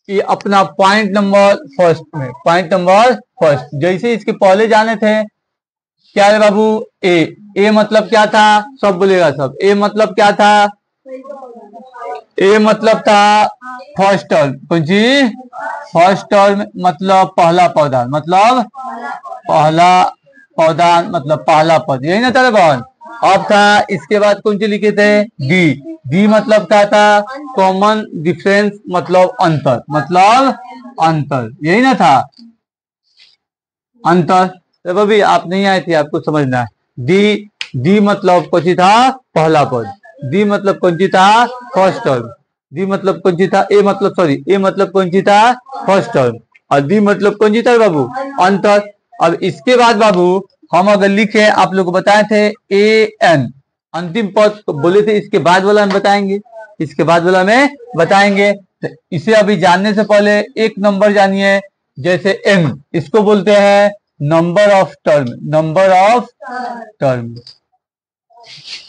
ये अपना point number first में, पॉइंट नंबर फर्स्ट जैसे इसके पहले जाने थे क्या है बाबू, ए मतलब क्या था, सब बोलेगा सब, ए मतलब क्या था, ए मतलब था फर्स्ट टर्म, कौन सी, फर्स्ट टर्म मतलब पहला पौधा, मतलब पहला पौधा मतलब पहला पद, यही ना था बहन। अब था इसके बाद कौन सी लिखे थे, डी, डी मतलब क्या था, कॉमन डिफरेंस मतलब अंतर, मतलब अंतर, यही ना था अंतर। तो अभी आप नहीं आए थे, आपको समझना है। डी, डी मतलब कौन सी था, पहला पद, डी मतलब कौन सी था, फर्स्ट टर्म, डी मतलब कौन सी था, ए मतलब सॉरी, ए मतलब कौन सी था, फर्स्ट टर्म, और डी मतलब कौन सी था बाबू, अंतर। अब इसके बाद बाबू हम अगर लिखे, आप लोग को बताए थे ए एन, अंतिम पद बोले थे, इसके बाद वाला में बताएंगे, इसके बाद वाला में बताएंगे। तो इसे अभी जानने से पहले एक नंबर जानिए, जैसे एन, इसको बोलते हैं number of term, number of term,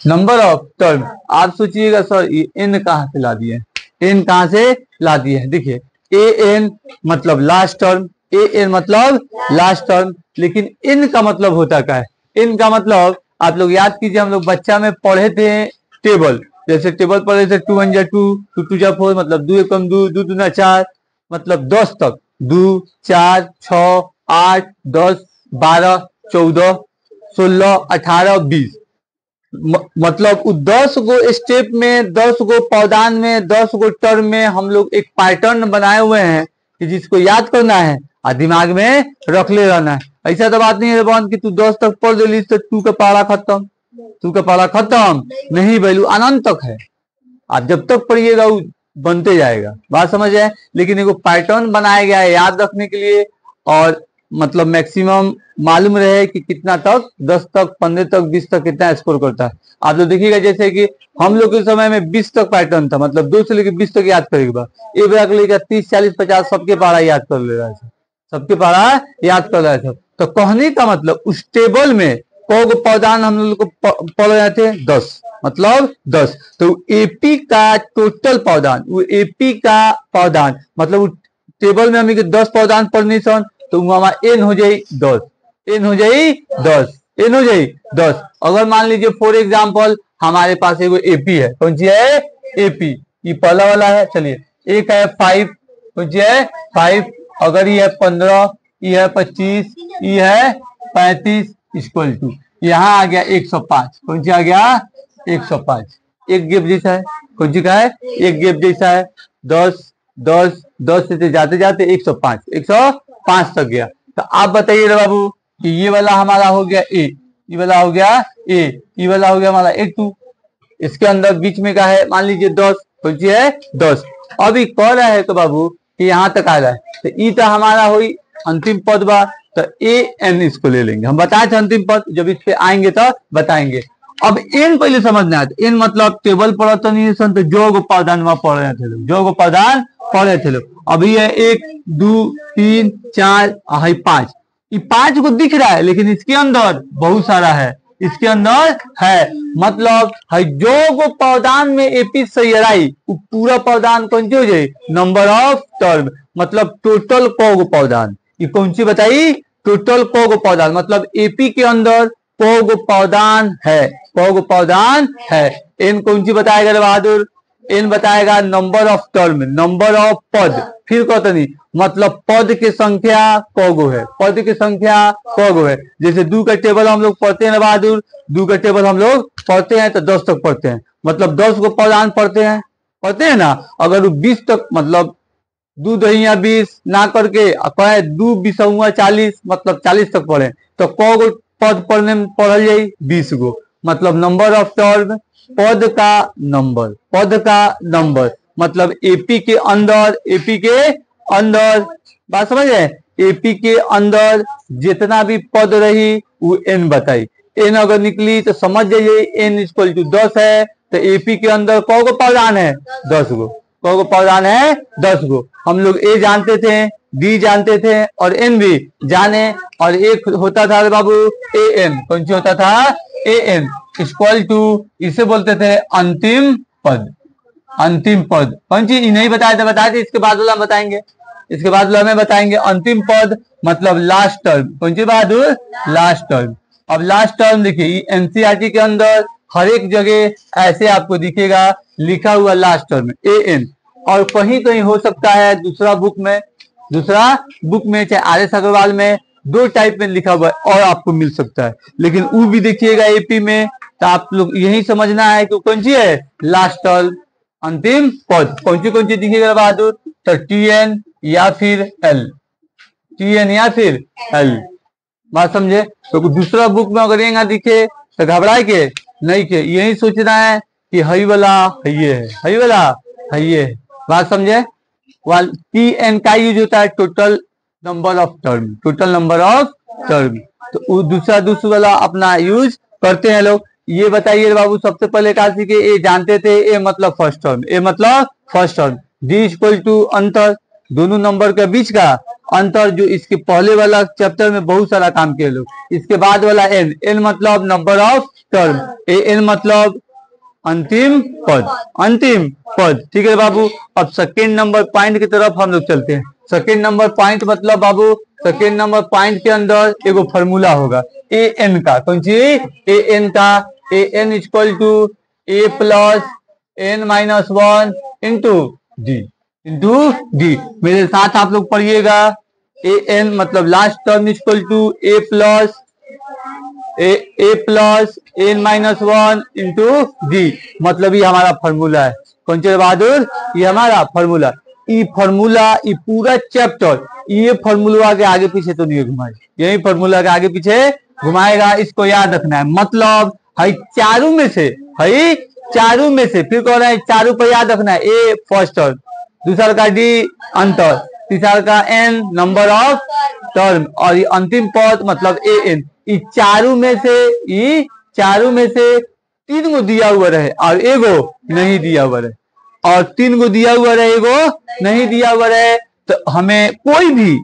number of term. आप सोचिएगा सर ये एन कहां से ला दिए, एन कहां से ला दिए हैं, देखिए ए एन मतलब लास्ट टर्म, ए एन मतलब लास्ट टर्म, लेकिन इन का मतलब होता क्या है, इन का मतलब आप लोग याद कीजिए, हम लोग बच्चा में पढ़े थे टेबल, जैसे टेबल पढ़े थे 2 1 जा 2, 2 2 जा 4 मतलब 2 एकम 2, 2 2 4 मतलब 10 तक, 2 4 6 8 10 12 14 16 18 20, मतलब 10 गो स्टेप में, 10 गो पौधान में, 10 गो टर्म में हम लोग एक पैटर्न बनाए हुए हैं कि जिसको याद करना है और दिमाग में रख ले रहना है। ऐसा तो बात नहीं है बहन कि तू 10 तक पढ़ ले तो 2 का पढ़ा खत्म, 2 का पढ़ा खत्म नहीं, वैल्यू अनंत तक है, आप जब तक पढ़िएगा वो बनते जाएगा, बात समझ आए। लेकिन एगो पैटर्न बनाया गया है याद रखने के लिए, और मतलब मैक्सिमम मालूम रहे कि कितना तक, 10 तक 15 तक 20 तक कितना स्कोर करता है। आप लोग देखिएगा जैसे कि हम लोग के समय में 20 तक पैटर्न था, मतलब 2 से लेकर 20 तक याद करेगा, एक बार लेकर 30 40 50 सबके पारा याद कर ले रहा है, सबके पारा याद कर रहा है। तो कहने का मतलब उस टेबल में को पौधान हम लोग को पढ़ रहे थे 10, मतलब 10, तो एपी का टोटल पौधान, वो एपी का पौधान मतलब टेबल में हमें 10 पौधान पढ़नी सन, तो हमारा एन हो जाए 10, एन हो जाए 10, एन हो जाए 10। अगर मान लीजिए फॉर एग्जांपल हमारे पास एगो एपी है, कौन सी है, एपी, ये पहला वाला है, चलिए एक है 5, कौन सी है 5, अगर ये है 15, ये है 25, ये है 35 इक्वल टू, यहाँ आ गया 105, कौन सी आ गया 105, एक गेप जैसा है, कौन सी का है, एक गेप जैसा है, 10 10 10 से जाते जाते 105, 105 तक गया। तो आप बताइए बाबू कि ये वाला हमारा हो गया ए, ये वाला हो गया ए, ये वाला हो गया हमारा A2, इसके अंदर बीच में का है मान लीजिए 10, कौन सी है 10। अभी कह रहा है तो बाबू कि यहाँ तक आ रहा है, तो ई तो हमारा हुई अंतिम पद बा, तो ए एन इसको ले लेंगे, हम बताए थे अंतिम पद, जब इस पे आएंगे तो बताएंगे। अब एन पहले समझना है, एन मतलब टेबल पढ़ा तो नहीं सन, तो जो पौधान वहां पढ़ रहे थे लोग, जो पौधान पढ़ रहे थे लोग। अभी है 1 2 3 4 5, ये 5 को दिख रहा है, लेकिन इसके अंदर बहुत सारा है, इसके अंदर है, मतलब है जो पौधान में एपी सही पूरा पौधान कौन सी हो जाए, नंबर ऑफ टर्म, मतलब टोटल कोगो पौधान, ये कौन सी बताई, टोटल कोगो पौधान, मतलब एपी के अंदर कोगो पौधान है, कोगो पौधान है। एन कौन सी बताएगा बहादुर, एन बताएगा number of term, number of पद, फिर कहते नहीं मतलब पद की संख्या कोगो है, पद की संख्या कोगो है। जैसे 2 का टेबल हम लोग पढ़ते हैं बहादुर, 2 का टेबल हम लोग पढ़ते हैं तो 10 तक पढ़ते हैं, मतलब 10 को पौधान पढ़ते हैं ना। अगर 20 तक मतलब 2 दहिया 20 ना करके कहे 2 बीसुआ 40 मतलब 40 तक पढ़े, तो कोगो पद पढ़ने में पढ़ल जाए 20 गो, मतलब नंबर ऑफ टर्म, पद का नंबर, पद का नंबर, मतलब एपी के अंदर, एपी के अंदर, बात समझ है, एपी के अंदर जितना भी पद रही वो एन बताई, एन अगर निकली तो समझ जाइए एन इक्वल टू 10 है, तो एपी के अंदर कौ गो पौधान है, 10 गो, कौ गो पौधान है 10 गो। हम लोग ए जानते थे, डी जानते थे और एन भी जाने, और एक होता था बाबू ए एन, कौन सी होता था, ए एन इक्वल टू, इसे बोलते थे अंतिम पद, अंतिम पद। कौन सी नहीं बताया था, बताए थे, इसके बाद वाला हम बताएंगे, इसके बाद वाला हमें बताएंगे। अंतिम पद मतलब लास्ट टर्म। कौन सी बहादुर? Last term. अब लास्ट टर्म देखिए एनसीईआरटी के अंदर हर एक जगह ऐसे आपको दिखेगा लिखा हुआ लास्ट टर्म AN, और कहीं कहीं हो सकता है दूसरा बुक में चाहे RS अग्रवाल में दो टाइप में लिखा हुआ है और आपको मिल सकता है, लेकिन वो भी देखिएगा AP में, तो आप लोग यही समझना है कि कौन सी है लास्ट टर्म अंतिम पद। कौन सी दिखेगा बहादुर? तो TN या फिर L, TN या फिर L। बात समझे? तो दूसरा बुक में अगर यहाँ दिखे तो घबराए के नहीं के, यही सोचना है कि हई वाला ये है, हई वाला ये है। बात समझे? TN का यूज होता है total number of term, total number of term. तो दूसरा वाला अपना यूज करते हैं लोग। ये बताइए बाबू, सबसे पहले क्या सीखे? ए जानते थे, ए मतलब फर्स्ट टर्म, ए मतलब first term. D equal to अंतर, दोनों नंबर के बीच का अंतर, जो इसके पहले वाला चैप्टर में बहुत सारा काम किए लोग। इसके बाद वाला N मतलब नंबर ऑफ टर्म, AN मतलब अंतिम पद, अंतिम पद। ठीक है बाबू। अब सेकेंड नंबर पॉइंट की तरफ हम लोग चलते हैं। सेकेंड नंबर पॉइंट मतलब बाबू, सेकेंड नंबर पॉइंट के अंदर एगो फॉर्मूला होगा AN का। कौन सी? AN का। AN equal to A plus N minus 1 into D. मेरे साथ आप लोग पढ़िएगा। AN मतलब last term equal to A plus N minus 1 into D, मतलब ये हमारा फॉर्मूला है। कौन से बहादुर? ये हमारा फॉर्मूला। ये फॉर्मूला, ये पूरा चैप्टर ये फॉर्मूला के आगे पीछे तो नहीं घुमाएगा, यही फॉर्मूला के आगे पीछे घुमाएगा। इसको याद रखना है। मतलब हई चारों में से, फिर कह रहे हैं चारों पर याद रखना है। A फर्स्ट टर्म, दूसरा का D अंतर, तीसरा का N नंबर ऑफ टर्म, और ये अंतिम पद मतलब AN। ये चारों में से 3 गो दिया हुआ रहे और एगो नहीं दिया हुआ रहे, और 3 गो दिया हुआ रहे एगो नहीं दिया हुआ रहे, तो हमें कोई भी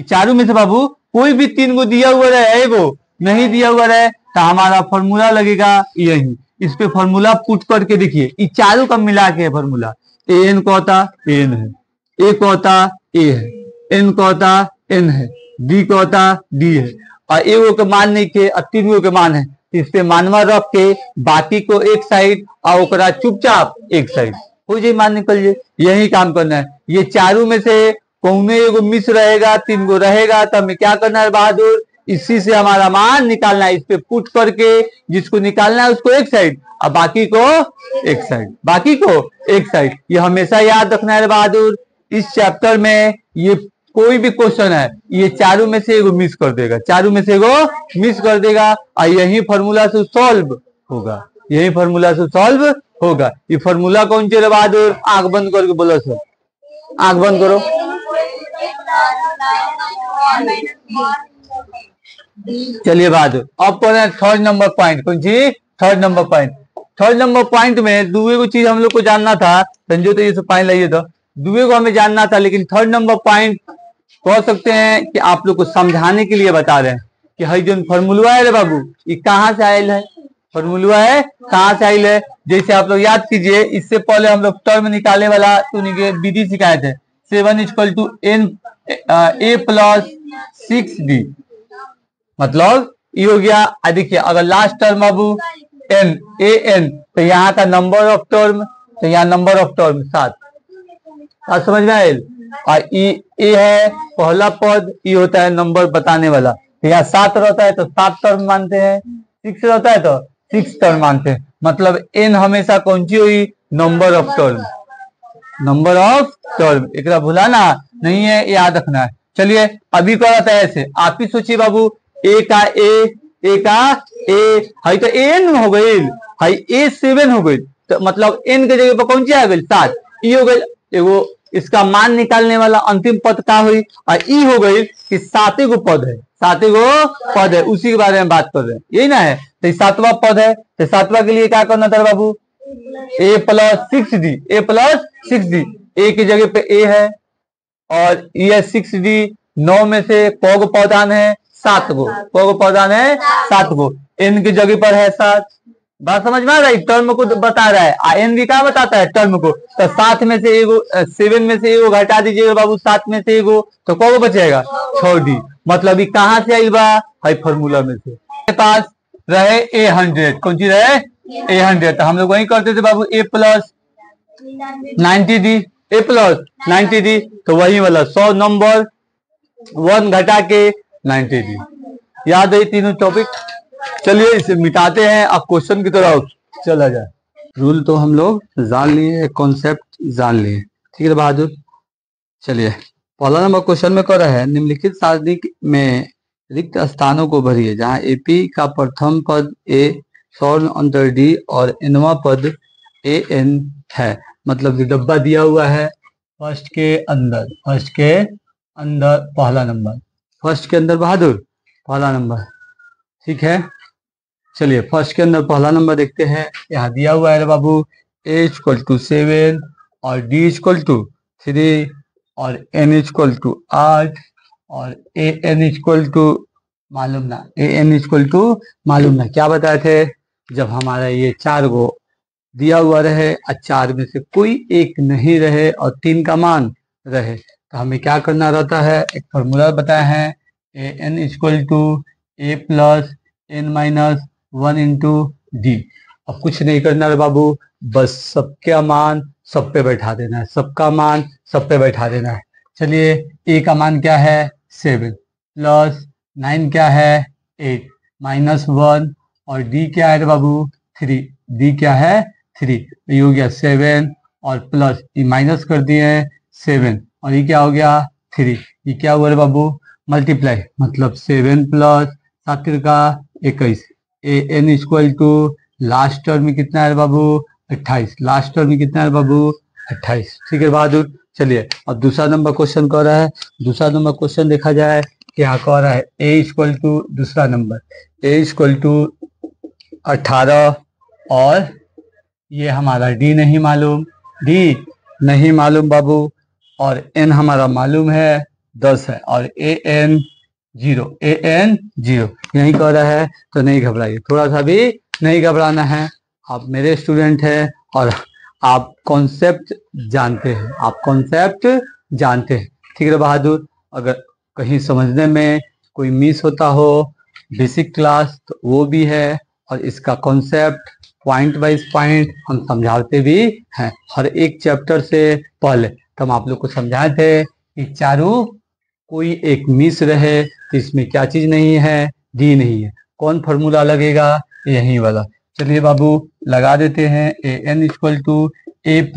चारों में से बाबू कोई भी 3 गो दिया हुआ रहे एगो नहीं दिया हुआ रहे, तो हमारा फॉर्मूला लगेगा यही। इस पे फॉर्मूला पुट करके देखिए, ये चारों का मिला के फॉर्मूला। AN को होता AN है, A को होता A है, N को होता N है, D को होता D है, और एगो के मान नहीं के और 3 गो के मान है। इस पे मानवा रख के बाकी को एक साइड और ओकरा चुपचाप एक साइड हो जाए, मान निकल जाए। यही काम करना है। ये चारों में से कौन एगो मिस रहेगा, 3 गो रहेगा, तो हमें क्या करना है बहादुर? इसी से हमारा मान निकालना है। इस पे पुट करके जिसको निकालना है उसको एक साइड और बाकी को एक साइड। ये हमेशा याद रखना है बहादुर। इस चैप्टर में ये कोई भी क्वेश्चन है, ये चारों में से एगो मिस कर देगा, और यही फॉर्मूला से सॉल्व होगा। ये फॉर्मूला कौन से बहादुर? आंख बंद करके बोलो सर, आंख बंद करो। चलिए बहादुर, अब थर्ड नंबर पॉइंट। कौन सी? थर्ड नंबर पॉइंट में दूसरे को चीज हम लोग को जानना था। संजो तो ये सब पॉइंट लाइए, तो दूसरे को हमें जानना था, लेकिन थर्ड नंबर पॉइंट कह सकते हैं कि आप लोग को समझाने के लिए बता रहे हैं कि हई जो फॉर्मूला है रे बाबू, ये कहाँ से आयल है? फॉर्मूला है कहाँ से आयल है? जैसे आप लोग याद कीजिए, इससे पहले हम लोग टर्म निकालने वाला विधि सिखाए थे। 7 equal to A plus 6D, मतलब ये हो गया। देखिए अगर लास्ट टर्म बाबू AN, तो यहाँ का नंबर ऑफ टर्म, तो यहाँ नंबर ऑफ टर्म 7। समझ में आयल? और ए है पहला पद, ये होता है नंबर बताने वाला, तो यहाँ 7 रहता है तो 7 टर्म मानते हैं, 6 रहता है तो 6 टर्म मानते हैं। मतलब N हमेशा कौन सी हुई? Number of term. एक भुलाना नहीं है, याद रखना है। चलिए अभी करा था ऐसे, आप ही सोचिए बाबू, A का A हाई तो AN हो गई, हाई A7 हो गई, तो मतलब N के जगह पर कौन सी आ गई? 7। ई हो गई एगो, इसका मान निकालने वाला अंतिम पद क्या हुई? और ई हो गई कि 7 गो पद है, उसी के बारे में बात कर रहे हैं, यही ना है। तो 7वां पद है, तो 7वां के लिए क्या करना था बाबू? A plus 6D। A की जगह पे A है, और ये 6D। 9 में से कौ पौधान है? 7 गो। N की जगह पर है 7, बात समझ में आ रहा है, टर्म को बता रहा है, एन भी क्या बताता है, टर्म को। तो 7 में से एगो 7 में से एगो घटा दीजिएगा बाबू, 7 में से एगो, तो कौन बचेगा 6D। मतलब ये कहाँ से आई बा, हाई फॉर्मूला में से। मेरे पास रहे A100, कौन सी रहे A100, तो हम लोग वही करते थे बाबू, A plus 90D, A plus 90D, तो वही वाला 100 नंबर 1 घटा के 90D। याद है तीनों टॉपिक। चलिए इसे मिटाते हैं, अब क्वेश्चन की तरफ चला जाए। रूल तो हम लोग जान लिए, कॉन्सेप्ट जान लिए, ठीक है बहादुर। चलिए पहला नंबर क्वेश्चन में कर रहा है, निम्नलिखित सारणी में रिक्त स्थानों को भरिए जहां एपी का प्रथम पद ए स्वर्ण अंतर डी और एनवा पद ए एन है। मतलब जो डब्बा दिया हुआ है फर्स्ट के अंदर पहला नंबर, फर्स्ट के अंदर बहादुर पहला नंबर, ठीक है। चलिए फर्स्ट के अंदर पहला नंबर देखते हैं, यहाँ दिया हुआ है बाबू A = 7 और D = 3 और N = 8 और AN मालूम ना क्या बताए थे, जब हमारा ये 4 गो दिया हुआ रहे और 4 में से कोई एक नहीं रहे और 3 का मान रहे, तो हमें क्या करना रहता है, एक फॉर्मूला बताया है, AN = A + N - 1 × D। अब कुछ नहीं करना है बाबू, बस सबका मान सब पे बैठा देना है, सबका मान सब पे बैठा देना है। चलिए A का मान क्या है 7 प्लस 9 क्या है 8 -1 और D क्या है बाबू 3, D क्या है 3, ये हो गया 7 और प्लस ये माइनस कर दिए 7 और ये क्या हो गया 3, ये क्या हुआ रे बाबू मल्टीप्लाई, मतलब 7 प्लस 7 का 21। AN = लास्ट टर्म में कितना है बाबू 28, लास्ट टर्म में कितना है बाबू 28, ठीक है बहादुर। चलिए अब दूसरा नंबर क्वेश्चन कह रहा है, दूसरा नंबर क्वेश्चन देखा जाए क्या कह रहा है, A दूसरा नंबर A = 18 और ये हमारा D नहीं मालूम बाबू, और N हमारा मालूम है 10 है और AN 0 यही कह रहा है। तो नहीं घबराइए, थोड़ा सा भी नहीं घबराना है, आप मेरे स्टूडेंट हैं और आप कॉन्सेप्ट जानते हैं, ठीक है बहादुर। अगर कहीं समझने में कोई मिस होता हो बेसिक क्लास तो वो भी है, और इसका कॉन्सेप्ट पॉइंट वाइज पॉइंट हम समझाते भी हैं हर एक चैप्टर से पहले। तो हम आप लोग को समझाए थे कि चारों कोई एक मिस रहे तो इसमें क्या चीज नहीं है, डी नहीं है, कौन फॉर्मूला लगेगा, यही वाला। चलिए बाबू लगा देते हैं, AN = A +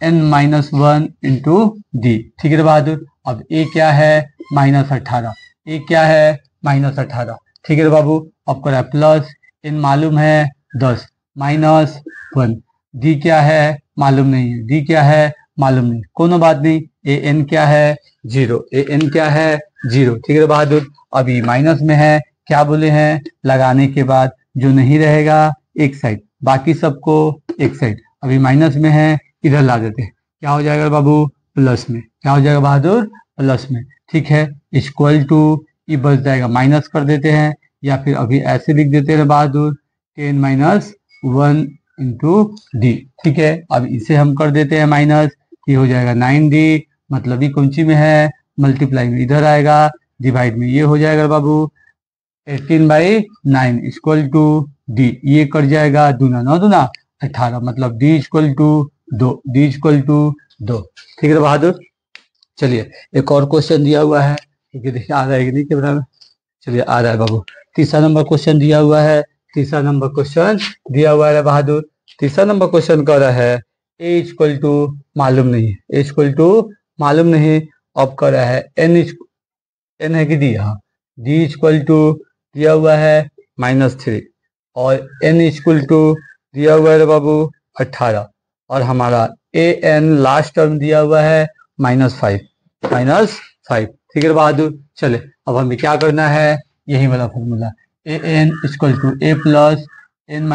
N - 1 × D, ठीक है बहादुर। अब A क्या है -18, A क्या है -18, ठीक है बाबू। अब करा प्लस N मालूम है 10 -1, D क्या है मालूम नहीं है, D क्या है मालूम नहीं, कोनो बात नहीं, AN क्या है 0, AN क्या है 0, ठीक है बहादुर। अभी माइनस में है, क्या बोले हैं लगाने के बाद जो नहीं रहेगा एक साइड, बाकी सबको एक साइड। अभी माइनस में है, इधर ला देते हैं, क्या हो जाएगा बाबू प्लस में, क्या हो जाएगा बहादुर प्लस में, ठीक है। = ये बच जाएगा, माइनस कर देते हैं या फिर अभी ऐसे लिख देते हैं बहादुर 10 - 1 × D, ठीक है। अब इसे हम कर देते हैं माइनस, ये हो जाएगा 9D, मतलब ये कौन में है मल्टीप्लाई में, इधर आएगा डिवाइड में, ये हो जाएगा बाबू 18/9 = D, ये कर जाएगा दूना 9 दूना 18, मतलब D = 2, ठीक है बहादुर। चलिए एक और क्वेश्चन दिया हुआ है, देखिए आ रहा है कि नहीं कैमरा में, चलिए आ रहा है बाबू। तीसरा नंबर क्वेश्चन दिया हुआ है, तीसरा नंबर क्वेश्चन दिया हुआ है बहादुर। तीसरा नंबर क्वेश्चन कह रहा है A = मालूम नहीं, A = मालूम नहीं, अब कह रहा है N है कि D, हाँ D = दिया हुआ है -3 और N = दिया हुआ है बाबू 18 और हमारा AN लास्ट टर्म दिया हुआ है -5, ठीक है बहादुर। चले अब हमें क्या करना है, यही वाला formula, AN = A + N -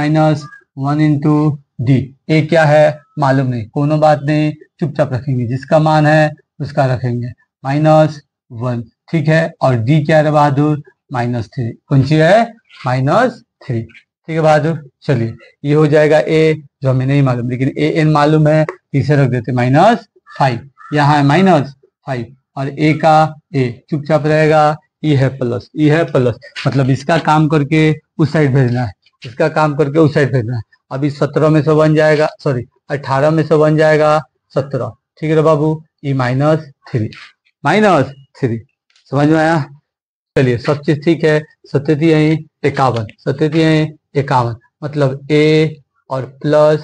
1 × D। A क्या है मालूम नहीं, कोनो बात नहीं, चुपचाप रखेंगे, जिसका मान है उसका रखेंगे -1, ठीक है। और D क्या है बहादुर -3, कौन सी है -3, ठीक है बहादुर। चलिए ये हो जाएगा ए, जो हमें नहीं मालूम, लेकिन ए एन मालूम है, इसे रख देते -5। यहाँ है -5 और ए का ए चुपचाप रहेगा, ई है प्लस, ई है प्लस, मतलब इसका काम करके उस साइड भेजना है, इसका काम करके उस साइड भेजना है। अभी 17 में से बन जाएगा, सॉरी 18 में से बन जाएगा 17। ठीक है बाबू, ई -3, -3 समझ में आया। चलिए सब चीज ठीक है। 57 51, 51 मतलब ए और प्लस,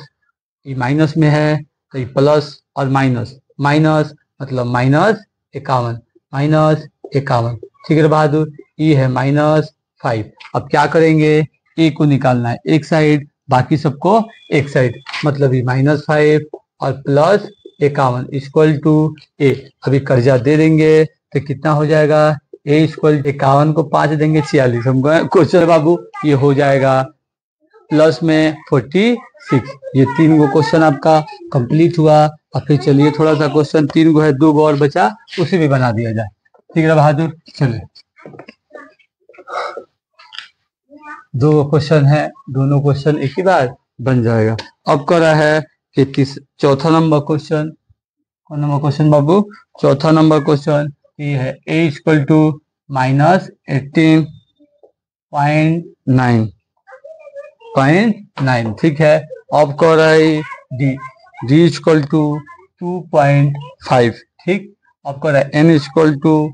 ये माइनस में है तो ये प्लस और माइनस, माइनस मतलब -51, -51। ठीक है बहादुर, ये है -5। अब क्या करेंगे, ए को निकालना है एक साइड, बाकी सबको एक साइड, मतलब ये -5 और +51 इक्वल टू ए। अभी कर्जा दे देंगे तो कितना हो जाएगा, ए इक्वल 51 को 5 देंगे 46। हमको क्वेश्चन बाबू ये हो जाएगा प्लस में 46। ये 3 गो क्वेश्चन आपका कंप्लीट हुआ। और फिर चलिए थोड़ा सा क्वेश्चन 3 गो है, 2 गो और बचा, उसे भी बना दिया जाए। ठीक है बहादुर, चलिए 2 क्वेश्चन है, दोनों क्वेश्चन एक ही बार बन जाएगा। अब कर रहा है कि चौथा नंबर क्वेश्चन, कौन नंबर क्वेश्चन बाबू, चौथा नंबर क्वेश्चन ये है a इक्वल टू -18.9। ठीक है। अब कह रहा है d इक्वल टू 2.5। ठीक। अब कह रहा है n इक्वल टू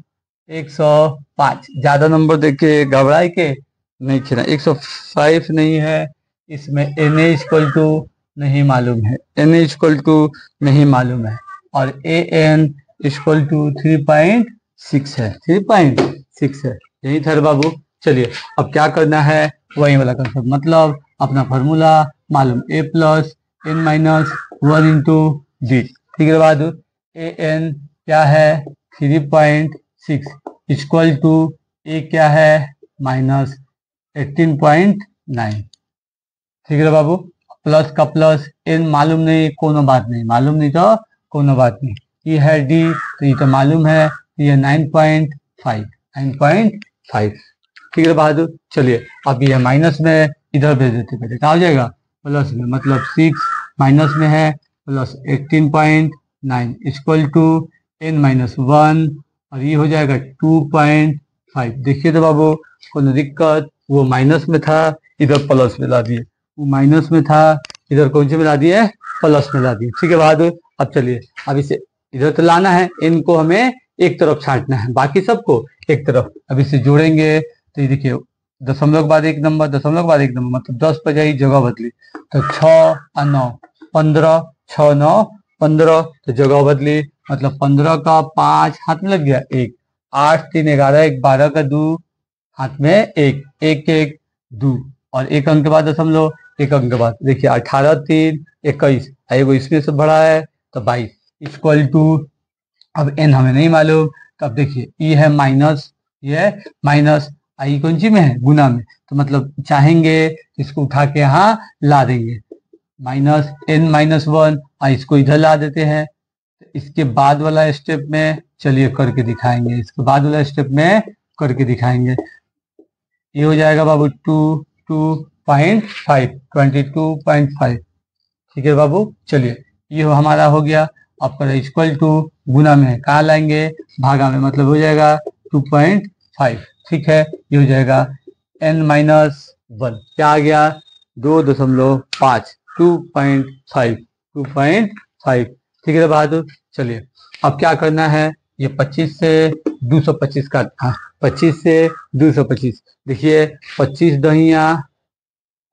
105। ज्यादा नंबर देखे घबराए के नहीं खेला, 105 नहीं है इसमें, na इक्वल टू नहीं मालूम है, na इक्वल टू नहीं मालूम है, और an इक्वल टू 3.6 है, 3.6 है। यही था बाबू। चलिए अब क्या करना है, वही वाला कंसेप्ट, मतलब अपना फॉर्मूला मालूम, a plus n minus 1 into D. ठीक है बाबू, ए एन क्या है 3.6 इक्वल टू ए क्या है -18.9। ठीक है बाबू, प्लस का प्लस, एन मालूम नहीं कोनो बात नहीं, मालूम नहीं तो कोनो बात नहीं। ये है डी तो ये तो मालूम है, ये 9.5, 9.5। ठीक है बहादुर। चलिए अब ये माइनस में इधर भेज देते, पहले क्या हो जाएगा प्लस में, मतलब 6 माइनस में है प्लस 18.9 इक्वल टू n-1 और ये हो जाएगा 2.5। देखिए तो बाबू कोई दिक्कत, वो माइनस में था इधर प्लस में ला दिए, वो माइनस में था इधर कौन से में ला दिए, प्लस में ला दिए। ठीक है बहादुर। अब चलिए अब इसे इधर तो लाना है, इनको हमें एक तरफ छांटना है, बाकी सबको एक तरफ। अब इसे जोड़ेंगे तो ये देखिए दशमलव के बाद एक नंबर, दशमलव के बाद एक नंबर, मतलब 10 पर जाई जगह बदली तो 6 और 9 15, 6 9 15 तो जगह बदली, मतलब 15 का 5 हाथ में लग गया 1, 8 3 11, 1 12 का 2 हाथ में 1 1 1 2 और 1 अंक के बाद दशमलव, 1 अंक के बाद देखिए 18 3 21, एगो इसमें से बड़ा है तो 22 इक्वल टू, अब n हमें नहीं मालूम तो अब देखिए ये है माइनस, ये है माइनस, आई कौन सी में है गुना में, तो मतलब चाहेंगे इसको उठा के यहाँ ला देंगे, -n-1 इसको इधर ला देते हैं। इसके बाद वाला स्टेप में चलिए करके दिखाएंगे, इसके बाद वाला स्टेप में करके दिखाएंगे। ये हो जाएगा बाबू 22.5, 22.5। ठीक है बाबू। चलिए ये हमारा हो गया। आपका इक्वल टू गुना में है, कहाँ लाएंगे भागा में, मतलब हो जाएगा 2.5। ठीक है, ये हो जाएगा n-1 क्या आ गया 2.5, 2.5, 2.5। ठीक है बहादुर। चलिए अब क्या करना है, ये 25 से 225 का, 25 से 225, देखिए 25 दहिया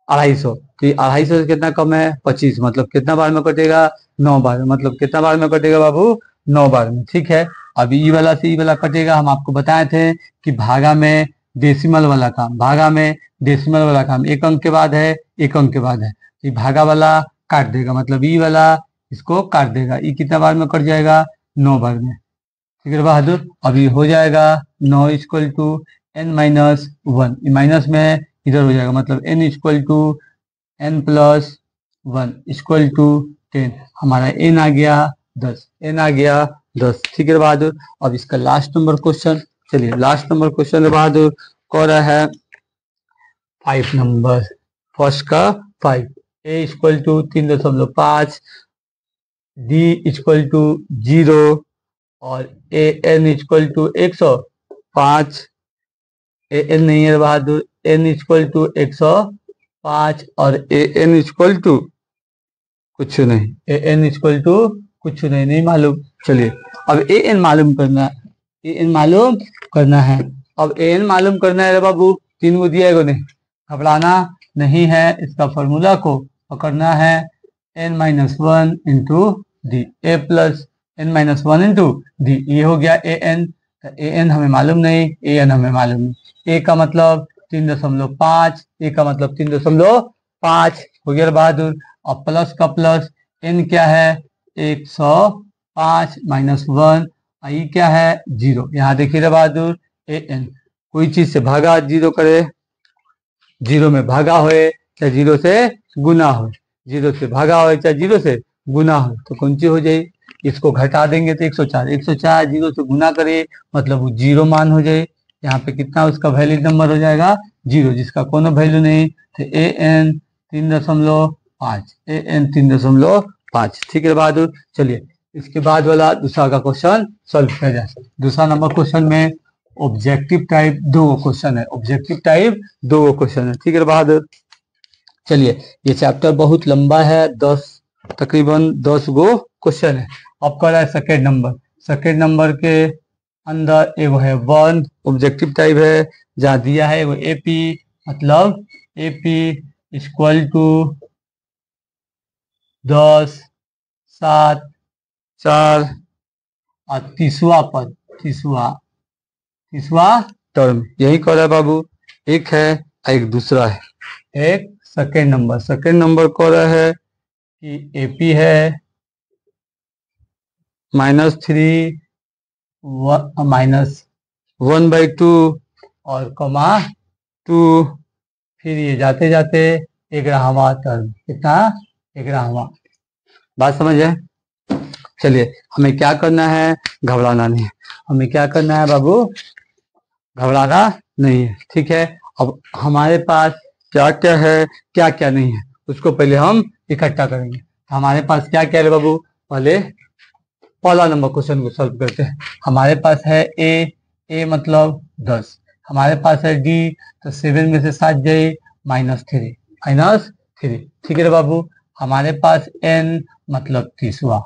250, तो 250 से कितना कम है 25, मतलब कितना बार में कटेगा 9 बार, मतलब कितना बार में कटेगा बाबू 9 बार में। ठीक है, अभी ई वाला से ई वाला कटेगा, हम आपको बताए थे कि भागा में डेसिमल वाला काम, भागा में डेसिमल वाला काम 1 अंक के बाद है, 1 अंक के बाद है, ये भागा वाला काट देगा, मतलब ई वाला इसको काट देगा, ई कितना बार में कट जाएगा 9 बार में। ठीक है बहादुर। अभी हो जाएगा 9 इक्वल टू n-1, माइनस में इधर हो जाएगा, मतलब n equal to n+1 equal to 10, हमारा n आ गया 10, n आ गया 10। ठीक है बहादुर। अब इसका लास्ट नंबर क्वेश्चन, चलिए लास्ट नंबर क्वेश्चन बहादुर कह रहा है 5 नंबर, फर्स्ट का 5, A equal to 3.5, D equal to 0 और A N equal to 105, A N नहीं है बहादुर, एन इक्वल टू 105 और ए एन इक्वल टू कुछ नहीं, ए एन इक्वल टू कुछ नहीं मालूम। चलिए अब ए एन मालूम करना, ए एन मालूम करना है। अब ए एन मालूम करना है बाबू, 3 को दिया है, घबराना नहीं है, इसका फॉर्मूला को पकड़ना है, n minus one into D, A plus n minus one into D, ये हो गया ए एन। ए एन हमें मालूम नहीं, ए एन हमें मालूम नहीं, ए का मतलब 3.5, ए का मतलब 3.5 हो गया बहादुर। और प्लस का प्लस, n क्या है 105 माइनस 1, आई क्या है 0। यहाँ देखिए रे बहादुर, ए एन कोई चीज से भागा 0 करे, 0 में भागा होए चाहे 0 से गुना हो, 0 से भागा हो चाहे 0 से गुना हो, तो कौन सी हो जाए, इसको घटा देंगे तो 104, 104 0 से गुना करे मतलब वो 0 मान हो जाए। यहाँ पे कितना उसका वैलिड नंबर हो जाएगा 0, जिसका कोनो वैल्यू नहीं, तो ए एन 3.5, ए एन 3.5। ठीक है बहादुर। चलिए इसके बाद वाला दूसरा का क्वेश्चन सॉल्व किया जाए। दूसरा नंबर क्वेश्चन में ऑब्जेक्टिव टाइप 2 क्वेश्चन है, ऑब्जेक्टिव टाइप 2 क्वेश्चन है। ठीक है बहादुर। चलिए ये चैप्टर बहुत लंबा है, तकरीबन 10 गो क्वेश्चन है। अब कर रहा है सेकेंड नंबर के अंदर एगो है 1 ऑब्जेक्टिव टाइप है, जहाँ दिया है एगो एपी, मतलब एपी इक्वल टू 10, 7, 4 और तीसवा पद, तीसवा टर्म यही कर रहा है बाबू। एक है एक दूसरा है, एक सेकेंड नंबर कर रहा है कि एपी है -3 -1/2 और कमा 2, फिर ये जाते जाते 11वां टर्म, कितना 11वां। बात समझ है। चलिए हमें क्या करना है, घबराना नहीं है, हमें क्या करना है बाबू, घबराना नहीं है। ठीक है। अब हमारे पास क्या क्या है क्या क्या नहीं है उसको पहले हम इकट्ठा करेंगे। हमारे पास क्या क्या है बाबू, पहले पहला नंबर क्वेश्चन को सॉल्व करते हैं। हमारे पास है ए मतलब 10, हमारे पास है डी, तो 7 में से 7 जाए -3। ठीक है बाबू। हमारे पास एन मतलब 30वां।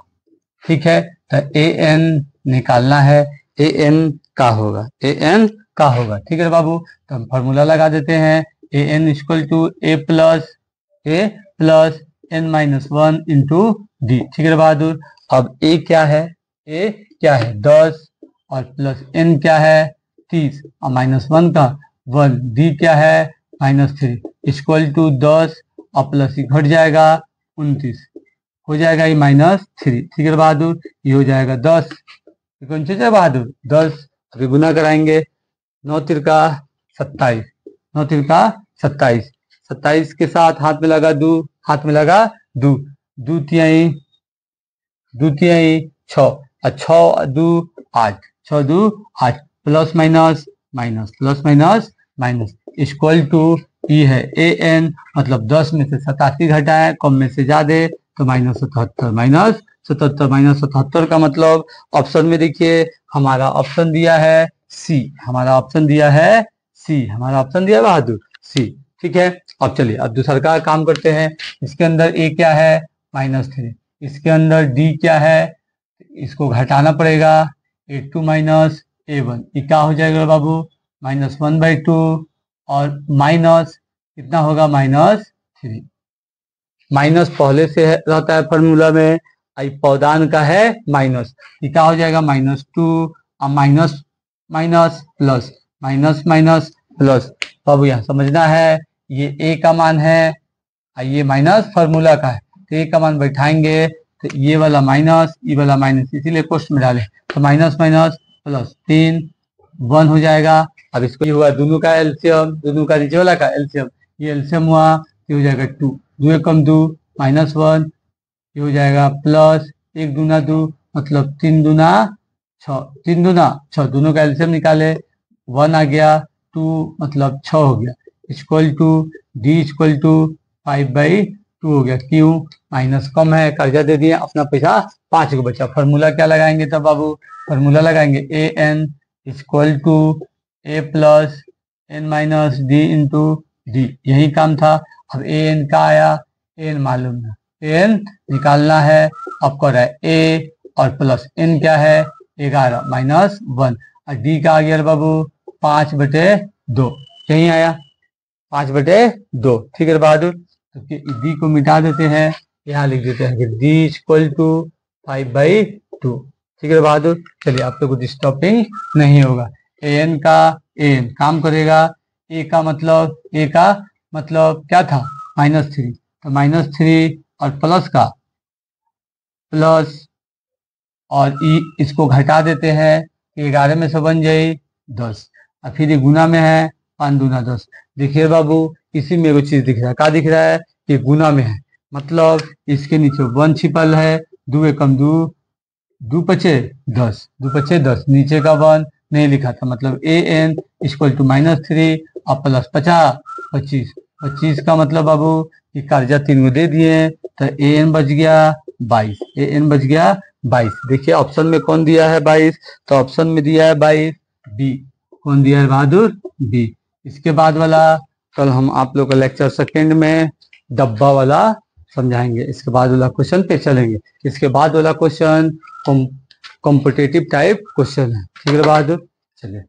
ठीक है, तो ए एन निकालना है, ए एन का होगा, ए एन का होगा। ठीक है बाबू, तो हम फॉर्मूला लगा देते हैं, A N equal to A plus N minus 1 into D. ठीक है बहादुर। अब ए क्या है, 10 और प्लस एन क्या है 30 और -1 का 1, डी क्या है -3 इक्वल टू 10 और प्लस घट जाएगा 29 हो जाएगा ये -3। ठीक है बहादुर, ये हो जाएगा 10, कौन सी है बहादुर 10। अभी गुना कराएंगे, 9 तिरका 27, 9 तिरका 27, 27 के साथ हाथ में लगा 2, हाथ में लगा 2, 2 तिहाई 6 और 6 2 8, 6 2 8 प्लस माइनस इक्वल टू ई है ए एन, मतलब 10 में से 87 घटाए, कम में से ज्यादा तो -77 का मतलब ऑप्शन में देखिए हमारा ऑप्शन दिया है सी, हमारा ऑप्शन दिया है बहादुर सी। ठीक है। अब चलिए अब दूसरा का काम करते हैं। इसके अंदर ए क्या है -3, इसके अंदर डी क्या है, इसको घटाना पड़ेगा, A2 माइनस A1, ये क्या हो जाएगा बाबू -1/2 और माइनस कितना होगा -3। माइनस पहले से रहता है फॉर्मूला में, आई पौदान का है माइनस, ये क्या हो जाएगा -2 और माइनस प्लस। बाबू यहाँ समझना है, ये ए का मान है और ये माइनस फॉर्मूला का है, तो ए का मान बैठाएंगे तो ये वाला माइनस, ये वाला माइनस, इसीलिए कोष्ट में डाले, तो माइनस प्लस 3 1 हो जाएगा। अब इसको ये हुआ दोनों का एलसीएम, दोनों का नीचे वाला का एलसीएम, ये एलसीएम हुआ, ये हो जाएगा 2, 2 एकम 2 -1, ये हो जाएगा प्लस 1 दूना 2 मतलब 3 दूना 6, 3 दूना 6, दोनों का एलसीएम निकाले, 1 आ गया, 2 मतलब 6 हो गया, equal to D equal to 5/2 हो गया। क्यों? माइनस कम है, कर्जा दे दिए, अपना पैसा 5 को बचा। फॉर्मूला क्या लगाएंगे तब बाबू? फॉर्मूला लगाएंगे A N equal to A plus N minus D into D, यही काम था। अब ए एन का आया, एन मालूम है, एन निकालना है। अब कर रहा है ए और प्लस एन क्या है 11 माइनस 1, और डी का आ गया बाबू 5/2, यही आया 5/2। ठीक है बहादुर, तो डी को मिटा देते हैं, यहाँ लिख देते हैं कि डी इक्वल टू 5/2। ठीक है बहादुर, चलिए आप लोग को डिस्टर्बिंग नहीं होगा। एन का एन काम करेगा, ए का मतलब क्या था -3, तो -3 और प्लस का प्लस, और इसको घटा देते हैं, 11 में से बन जाए 10, और फिर ये गुना में है 5 दूना 10। देखिए बाबू इसी में वो चीज दिख रहा है, क्या दिख रहा है कि गुना में है, मतलब इसके नीचे 1 छिपल है, 2 एकम 2, 2 पचे 10, 2 पचे 10, नीचे का 1 नहीं लिखा था, मतलब ए एन इक्वल टू -3 और प्लस 25, 25 का मतलब बाबू कि कर्जा 3 को दे दिए, तो ए एन बच गया 22, ए एन बच गया 22। देखिए ऑप्शन में कौन दिया है 22, तो ऑप्शन में दिया है 22 बी। कौन दिया है बहादुर? बी। इसके बाद वाला कल हम आप लोग का लेक्चर सेकंड में डब्बा वाला समझाएंगे, इसके बाद वाला क्वेश्चन पे चलेंगे। इसके बाद वाला क्वेश्चन कॉम्पिटिटिव टाइप क्वेश्चन है। ठीक है बहादुर, चलिए।